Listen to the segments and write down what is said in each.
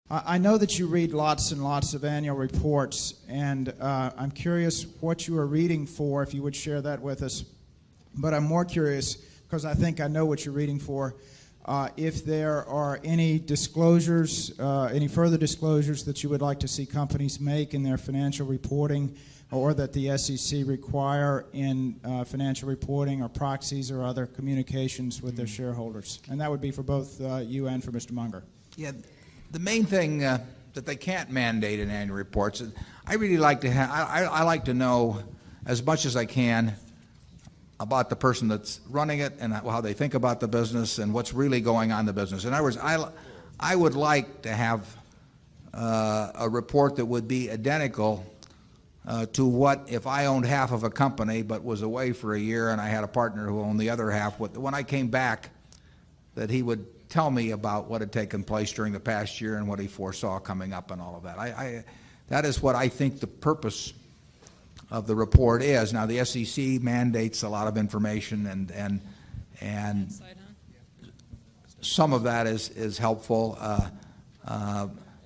I know that you read lots and lots of annual reports, and I'm curious what you are reading for, if you would share that with us. But I'm more curious, because I think I know what you're reading for, if there are any disclosures, any further disclosures that you would like to see companies make in their financial reporting, or that the SEC require in financial reporting or proxies or other communications with their shareholders. And that would be for both you and for Mr. Munger. Yeah, the main thing that they can't mandate in annual reports, I really like to have, I like to know as much as I can about the person that's running it and how they think about the business and what's really going on in the business. In other words, I would like to have a report that would be identical to what if I owned half of a company but was away for a year and I had a partner who owned the other half. When I came back, that he would tell me about what had taken place during the past year and what he foresaw coming up and all of that. That is what I think the purpose of the report is. Now, the SEC mandates a lot of information, and some of that is helpful,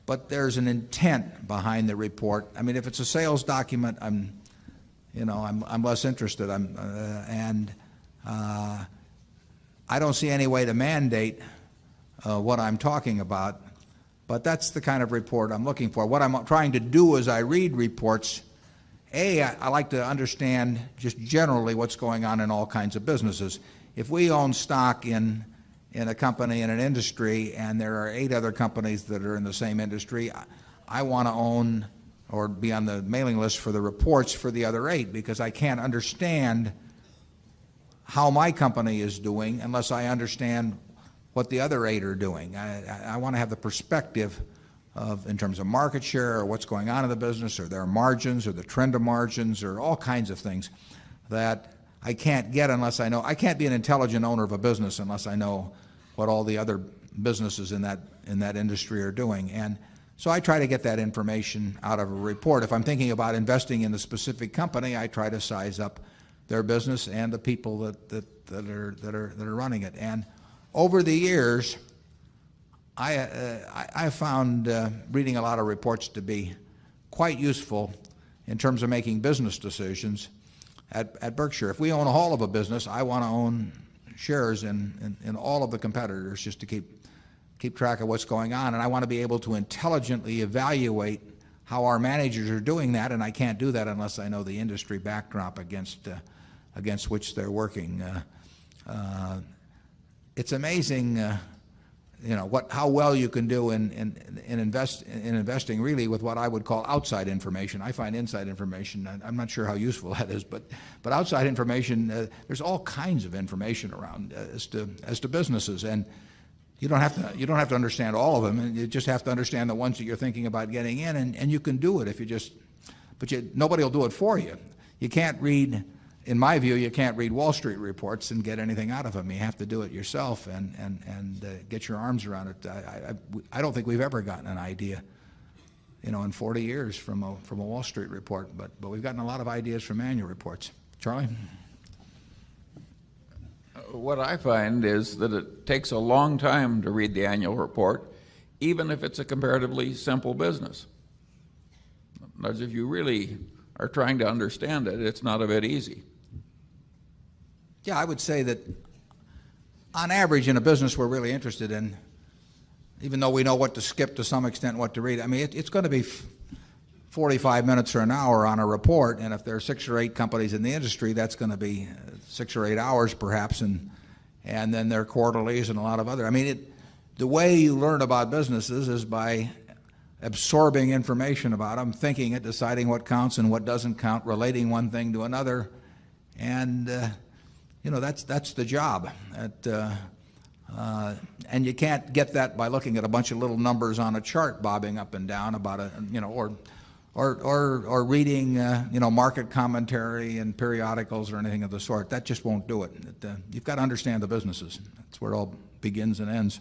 but there's an intent behind the report. I mean, if it's a sales document, I'm less interested. I don't see any way to mandate what I'm talking about, but that's the kind of report I'm looking for. What I'm trying to do as I read reports, I like to understand just generally what's going on in all kinds of businesses. If we own stock in a company in an industry and there are 8 other companies that are in the same industry, I want to own or be on the mailing list for the reports for the other 8, because I can't understand how my company is doing unless I understand what the other 8 are doing. I want to have the perspective of, in terms of market share or what's going on in the business or their margins or the trend of margins or all kinds of things that I can't get unless I know. I can't be an intelligent owner of a business unless I know what all the other businesses in that industry are doing. And so I try to get that information out of a report. If I'm thinking about investing in a specific company, I try to size up their business and the people that are running it. And over the years, I found reading a lot of reports to be quite useful in terms of making business decisions at Berkshire. If we own a whole of a business, I want to own shares in all of the competitors just to keep track of what's going on. And I want to be able to intelligently evaluate how our managers are doing that, and I can't do that unless I know the industry backdrop against which they're working. It's amazing, how well you can do in investing really with what I would call outside information. I find inside information, I'm not sure how useful that is, but outside information, there's all kinds of information around as to businesses, and you don't have to understand all of them, and you just have to understand the ones that you're thinking about getting in, and you can do it if you just, nobody will do it for you. You can't read. In my view, you can't read Wall Street reports and get anything out of them. You have to do it yourself and get your arms around it. I don't think we've ever gotten an idea, in 40 years from a Wall Street report, but we've gotten a lot of ideas from annual reports. Charlie? What I find is that it takes a long time to read the annual report, even if it's a comparatively simple business. As if you really are trying to understand it, it's not a bit easy. Yeah, I would say that on average in a business we're really interested in, even though we know what to skip to some extent, what to read, I mean, it's going to be 45 minutes or an hour on a report, and if there are 6 or 8 companies in the industry, that's going to be 6 or 8 hours perhaps, and then there are quarterlies and a lot of other. I mean, the way you learn about businesses is by absorbing information about them, thinking it, deciding what counts and what doesn't count, relating one thing to another, and that's the job. And you can't get that by looking at a bunch of little numbers on a chart bobbing up and down about or reading market commentary and periodicals or anything of the sort. That just won't do it. You've got to understand the businesses. That's where it all begins and ends.